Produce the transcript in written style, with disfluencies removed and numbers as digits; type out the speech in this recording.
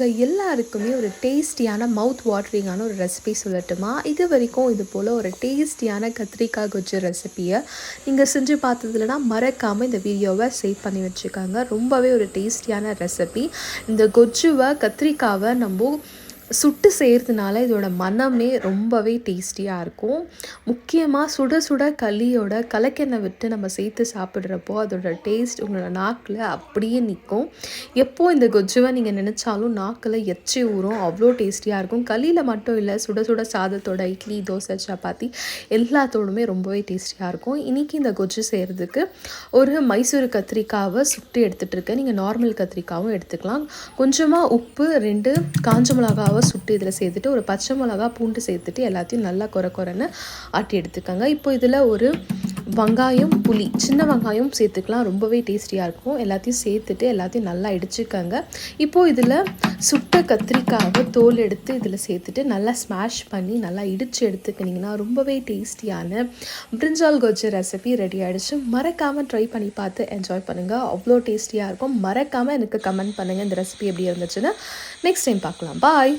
உங்கள் எல்லாருக்குமே ஒரு டேஸ்டியான மவுத் வாட்டரிங்கான ஒரு ரெசிபி சொல்லட்டுமா? இது வரைக்கும் இது போல் ஒரு டேஸ்டியான கத்திரிக்காய் கொஜ்ஜு ரெசிபியை நீங்கள் செஞ்சு பார்த்ததுலனா மறக்காமல் இந்த வீடியோவை சேவ் பண்ணி வச்சுக்கோங்க. ரொம்பவே ஒரு டேஸ்டியான ரெசிபி. இந்த கொஜ்ஜுவை கத்திரிக்காவை நம்ம சுட்டு செய்கிறதுனால இதோட மனமே ரொம்பவே டேஸ்டியாக இருக்கும். முக்கியமாக சுட சுட களியோட கலக்கெண்ணெய் விட்டு நம்ம சேர்த்து சாப்பிட்றப்போ அதோட டேஸ்ட் உங்களோட நாக்கில் அப்படியே நிற்கும். எப்போ இந்த கொஜ்ஜுவை நீங்கள் நினச்சாலும் நாக்கில் எச்சி ஊறும். அவ்வளோ டேஸ்டியாக இருக்கும். களியில் மட்டும் இல்லை, சுட சுட சாதத்தோட, இட்லி, தோசை, சப்பாத்தி எல்லாத்தோடுமே ரொம்பவே டேஸ்டியாக இருக்கும். இன்றைக்கி இந்த கொஜ்ஜு செய்கிறதுக்கு ஒரு மைசூர் கத்திரிக்காவை சுட்டு எடுத்துகிட்டு இருக்கேன். நீங்கள் நார்மல் கத்திரிக்காவும் எடுத்துக்கலாம். கொஞ்சமாக உப்பு, 2 காஞ்ச மிளகாவை சுட்டு இதில் சேர்த்துட்டு, ஒரு பச்சை மிளகா, பூண்டு சேர்த்துட்டு எல்லாத்தையும் நல்லா கொரன்னு ஆட்டி எடுத்துக்கோங்க. இப்போ இதில் ஒரு வெங்காயம், புளி, சின்ன வெங்காயம் சேர்த்துக்கலாம். ரொம்பவே டேஸ்டியாக இருக்கும். எல்லாத்தையும் சேர்த்துட்டு எல்லாத்தையும் நல்லா இடிச்சுக்கோங்க. இப்போது இதில் சுட்ட கத்திரிக்காவை தோல் எடுத்து இதில் சேர்த்துட்டு நல்லா ஸ்மாஷ் பண்ணி நல்லா இடித்து எடுத்துக்கிட்டிங்கன்னா ரொம்பவே டேஸ்டியான பிரிஞ்சால் கொஜ்ஜு ரெசிபி ரெடி ஆகிடுச்சு. மறக்காமல் ட்ரை பண்ணி பார்த்து என்ஜாய் பண்ணுங்கள். அவ்வளோ டேஸ்டியாக இருக்கும். மறக்காமல் எனக்கு கமெண்ட் பண்ணுங்கள் இந்த ரெசிபி எப்படி இருந்துச்சுன்னு. நெக்ஸ்ட் டைம் பார்க்கலாம். பாய்.